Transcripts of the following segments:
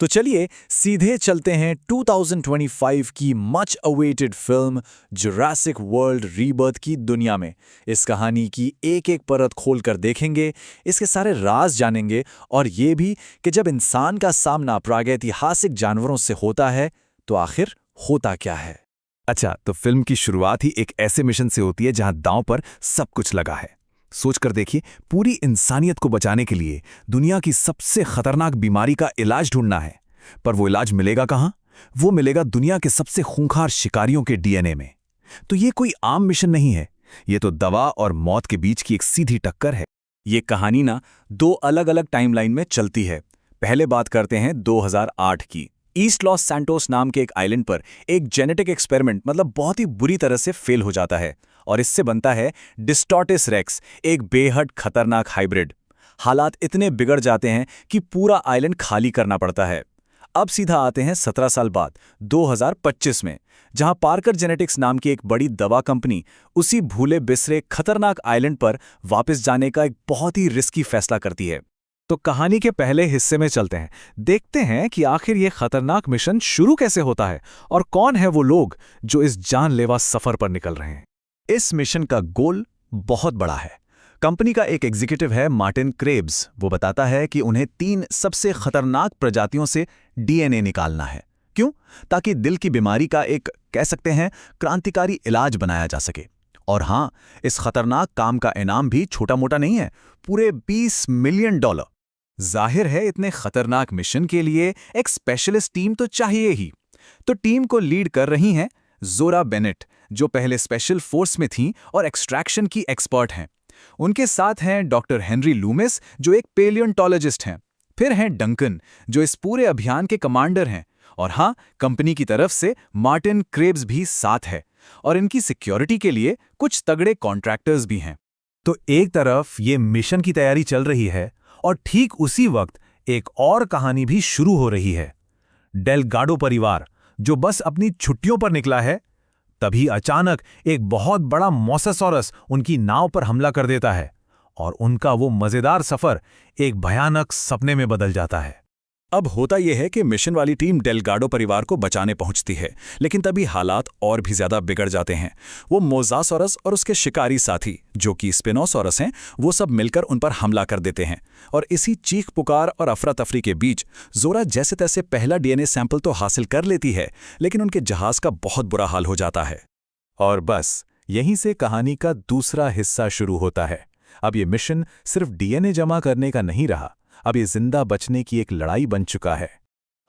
तो चलिए सीधे चलते हैं 2025 की much awaited film Jurassic world rebirth की दुनिया में। इस कहानी की एक एक परत खोलकर देखेंगे, इसके सारे राज जानेंगे और ये भी कि जब इंसान का सामना प्रागैतिहासिक जानवरों से होता है तो आखिर होता क्या है। अच्छा, तो फिल्म की शुरुआत ही एक ऐसे मिशन से होती है जहां दांव पर सब कुछ लगा है। सोचकर देखिए, पूरी इंसानियत को बचाने के लिए दुनिया की सबसे खतरनाक बीमारी का इलाज ढूंढना है। पर वो इलाज मिलेगा कहां? वो मिलेगा दुनिया के सबसे खूंखार शिकारियों के डीएनए में। तो ये कोई आम मिशन नहीं है, ये तो दवा और मौत के बीच की एक सीधी टक्कर है। ये कहानी ना दो अलग अलग टाइमलाइन में चलती है। पहले बात करते हैं 2008 की। ईस्ट लॉस सैंटोस नाम के एक आइलैंड पर एक जेनेटिक एक्सपेरिमेंट बहुत ही बुरी तरह से फेल हो जाता है और इससे बनता है डिस्टॉर्टिस रेक्स, एक बेहद खतरनाक हाइब्रिड। हालात इतने बिगड़ जाते हैं कि पूरा आइलैंड खाली करना पड़ता है। अब सीधा आते हैं 17 साल बाद 2025 में, जहां पार्कर जेनेटिक्स नाम की एक बड़ी दवा कंपनी उसी भूले बिसरे खतरनाक आइलैंड पर वापस जाने का एक बहुत ही रिस्की फैसला करती है। तो कहानी के पहले हिस्से में चलते हैं, देखते हैं कि आखिर ये खतरनाक मिशन शुरू कैसे होता है और कौन है वो लोग जो इस जानलेवा सफर पर निकल रहे हैं। इस मिशन का गोल बहुत बड़ा है। कंपनी का एक एग्जीक्यूटिव है मार्टिन क्रेब्स। वो बताता है कि उन्हें 3 सबसे खतरनाक प्रजातियों से डीएनए निकालना है। क्यों? ताकि दिल की बीमारी का एक, कह सकते हैं, क्रांतिकारी इलाज बनाया जा सके। और हां, इस खतरनाक काम का इनाम भी छोटा मोटा नहीं है, पूरे $20 मिलियन। जाहिर है, इतने खतरनाक मिशन के लिए एक स्पेशलिस्ट टीम तो चाहिए ही। तो टीम को लीड कर रही हैं जोरा बेनेट, जो पहले स्पेशल फोर्स में थीं और एक्सट्रैक्शन की एक्सपर्ट हैं। उनके साथ हैं डॉक्टर हेनरी लूमिस, जो एक पेलियोंटोलॉजिस्ट हैं। फिर हैं डंकन, जो इस पूरे अभियान के कमांडर हैं। और हाँ, कंपनी की तरफ से मार्टिन क्रेब्स भी साथ है और इनकी सिक्योरिटी के लिए कुछ तगड़े कॉन्ट्रैक्टर्स भी हैं। तो एक तरफ ये मिशन की तैयारी चल रही है और ठीक उसी वक्त एक और कहानी भी शुरू हो रही है। डेलगाडो परिवार जो बस अपनी छुट्टियों पर निकला है, तभी अचानक एक बहुत बड़ा मोसासॉरस उनकी नाव पर हमला कर देता है और उनका वो मजेदार सफर एक भयानक सपने में बदल जाता है। अब होता यह है कि मिशन वाली टीम डेलगाडो परिवार को बचाने पहुंचती है, लेकिन तभी हालात और भी ज्यादा बिगड़ जाते हैं। वो मोसासॉरस और उसके शिकारी साथी, जो कि स्पिनोसॉरस हैं, वो सब मिलकर उन पर हमला कर देते हैं। और इसी चीख पुकार और अफरा तफरी के बीच जोरा जैसे तैसे पहला डीएनए सैंपल तो हासिल कर लेती है, लेकिन उनके जहाज का बहुत बुरा हाल हो जाता है। और बस यहीं से कहानी का दूसरा हिस्सा शुरू होता है। अब ये मिशन सिर्फ डीएनए जमा करने का नहीं रहा, अब ये जिंदा बचने की एक लड़ाई बन चुका है।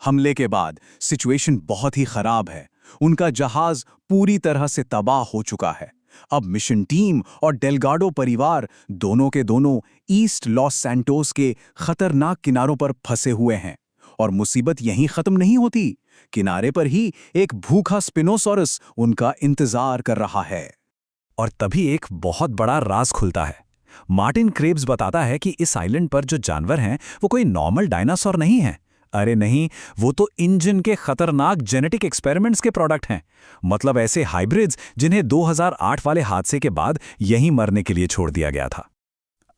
हमले के बाद सिचुएशन बहुत ही खराब है। उनका जहाज पूरी तरह से तबाह हो चुका है। अब मिशन टीम और डेलगाडो परिवार दोनों के दोनों ईस्ट लॉस सैंटोस के खतरनाक किनारों पर फंसे हुए हैं। और मुसीबत यहीं खत्म नहीं होती। किनारे पर ही एक भूखा स्पिनोसॉरस उनका इंतजार कर रहा है। और तभी एक बहुत बड़ा राज खुलता है। मार्टिन क्रेब्स बताता है कि इस आइलैंड पर जो जानवर हैं वो कोई नॉर्मल डायनासोर नहीं है। अरे नहीं, वो तो इंजन के खतरनाक जेनेटिक एक्सपेरिमेंट्स के प्रोडक्ट हैं। मतलब ऐसे हाइब्रिड्स जिन्हें 2008 वाले हादसे के बाद यहीं मरने के लिए छोड़ दिया गया था।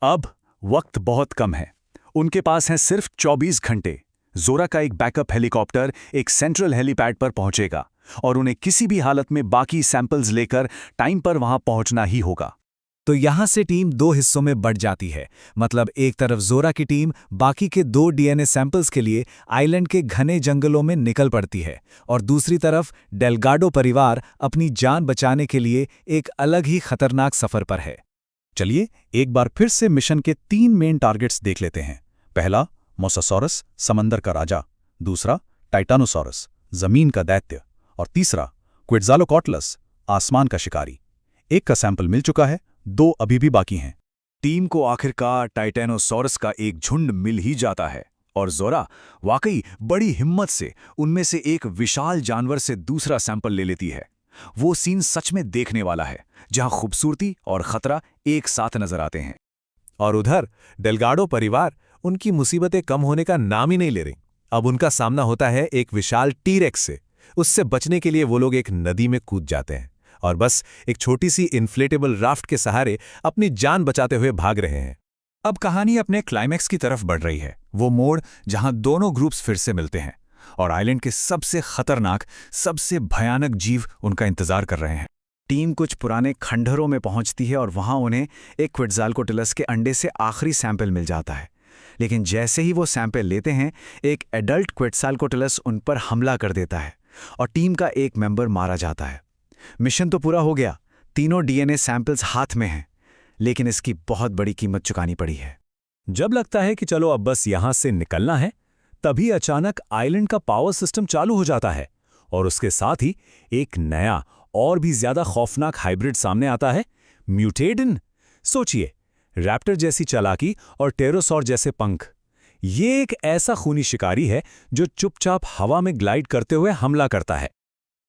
अब वक्त बहुत कम है। उनके पास हैं सिर्फ 24 घंटे। जोरा का एक बैकअप हेलीकॉप्टर एक सेंट्रल हेलीपैड पर पहुंचेगा और उन्हें किसी भी हालत में बाकी सैंपल्स लेकर टाइम पर वहां पहुंचना ही होगा। तो यहां से टीम 2 हिस्सों में बढ़ जाती है। मतलब एक तरफ जोरा की टीम बाकी के 2 डीएनए सैंपल्स के लिए आइलैंड के घने जंगलों में निकल पड़ती है और दूसरी तरफ डेलगाडो परिवार अपनी जान बचाने के लिए एक अलग ही खतरनाक सफर पर है। चलिए एक बार फिर से मिशन के 3 मेन टारगेट्स देख लेते हैं। पहला, मोसासॉरस, समंदर का राजा। दूसरा, टाइटानोसॉरस, जमीन का दैत्य। और तीसरा, क्विट्ज़ालोकॉटलस, आसमान का शिकारी। एक का सैंपल मिल चुका है, 2 अभी भी बाकी हैं। टीम को आखिरकार टाइटेनोसॉरस का एक झुंड मिल ही जाता है और जोरा वाकई बड़ी हिम्मत से उनमें से एक विशाल जानवर से दूसरा सैंपल ले लेती है। वो सीन सच में देखने वाला है, जहां खूबसूरती और खतरा एक साथ नजर आते हैं। और उधर डेलगाडो परिवार, उनकी मुसीबतें कम होने का नाम ही नहीं ले रही। अब उनका सामना होता है एक विशाल टी-रेक्स से। उससे बचने के लिए वो लोग एक नदी में कूद जाते हैं और बस एक छोटी सी इन्फ्लेटेबल राफ्ट के सहारे अपनी जान बचाते हुए भाग रहे हैं। अब कहानी अपने क्लाइमैक्स की तरफ बढ़ रही है, वो मोड़ जहां दोनों ग्रुप्स फिर से मिलते हैं। और आइलैंड के सबसे खतरनाक, सबसे भयानक जीव उनका इंतजार कर रहे हैं। टीम कुछ पुराने खंडहरों में पहुंचती है और वहां उन्हें एक क्विट्ज़ालकोटिलस के अंडे से आखिरी सैंपल मिल जाता है। लेकिन जैसे ही वो सैंपल लेते हैं, एक एडल्ट क्विट्ज़ालकोटिलस उन पर हमला कर देता है और टीम का एक मेंबर मारा जाता है। मिशन तो पूरा हो गया, तीनों डीएनए सैंपल्स हाथ में हैं, लेकिन इसकी बहुत बड़ी कीमत चुकानी पड़ी है। जब लगता है कि चलो अब बस यहां से निकलना है, तभी अचानक आइलैंड का पावर सिस्टम चालू हो जाता है और उसके साथ ही एक नया और भी ज्यादा खौफनाक हाइब्रिड सामने आता है, म्यूटेडन। सोचिए, रैप्टर जैसी चालाकी और टेरोसॉर जैसे पंख। ये एक ऐसा खूनी शिकारी है जो चुपचाप हवा में ग्लाइड करते हुए हमला करता है।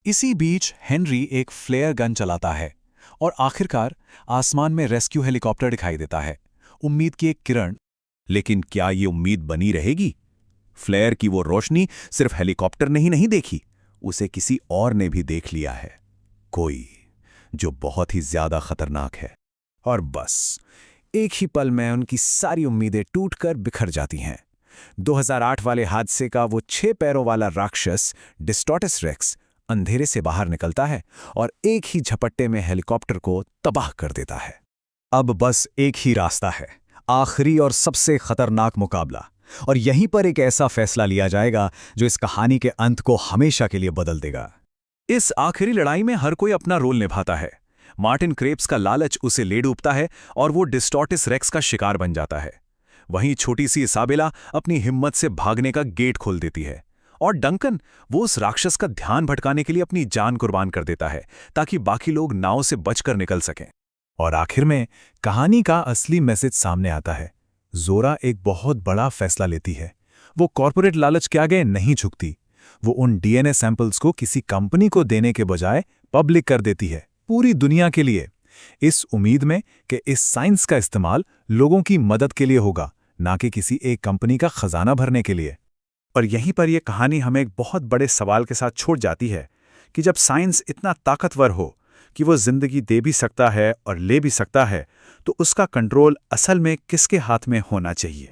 इसी बीच हेनरी एक फ्लेयर गन चलाता है और आखिरकार आसमान में रेस्क्यू हेलीकॉप्टर दिखाई देता है, उम्मीद की एक किरण। लेकिन क्या ये उम्मीद बनी रहेगी? फ्लेयर की वो रोशनी सिर्फ हेलीकॉप्टर ने ही नहीं देखी, उसे किसी और ने भी देख लिया है, कोई जो बहुत ही ज्यादा खतरनाक है। और बस एक ही पल में उनकी सारी उम्मीदें टूटकर बिखर जाती हैं। 2008 वाले हादसे का वो 6 पैरों वाला राक्षस डिस्टॉर्टस रेक्स अंधेरे से बाहर निकलता है और एक ही झपट्टे में हेलीकॉप्टर को तबाह कर देता है। अब बस एक ही रास्ता है, आखिरी और सबसे खतरनाक मुकाबला। और यहीं पर एक ऐसा फैसला लिया जाएगा जो इस कहानी के अंत को हमेशा के लिए बदल देगा। इस आखिरी लड़ाई में हर कोई अपना रोल निभाता है। मार्टिन क्रेप्स का लालच उसे ले डूबता है और वो डिस्टॉर्टस रेक्स का शिकार बन जाता है। वहीं छोटी सी इसाबेला अपनी हिम्मत से भागने का गेट खोल देती है और डंकन वो उस राक्षस का ध्यान भटकाने के लिए अपनी जान कुर्बान कर देता है ताकि बाकी लोग नाव से बचकर निकल सकें। और आखिर में कहानी का असली मैसेज सामने आता है। जोरा एक बहुत बड़ा फैसला लेती है। वो कॉर्पोरेट लालच के आगे नहीं झुकती। वो उन डीएनए सैंपल्स को किसी कंपनी को देने के बजाय पब्लिक कर देती है, पूरी दुनिया के लिए, इस उम्मीद में कि इस साइंस का इस्तेमाल लोगों की मदद के लिए होगा, ना कि किसी एक कंपनी का खजाना भरने के लिए। और यहीं पर यह कहानी हमें एक बहुत बड़े सवाल के साथ छोड़ जाती है कि जब साइंस इतना ताकतवर हो कि वो जिंदगी दे भी सकता है और ले भी सकता है, तो उसका कंट्रोल असल में किसके हाथ में होना चाहिए।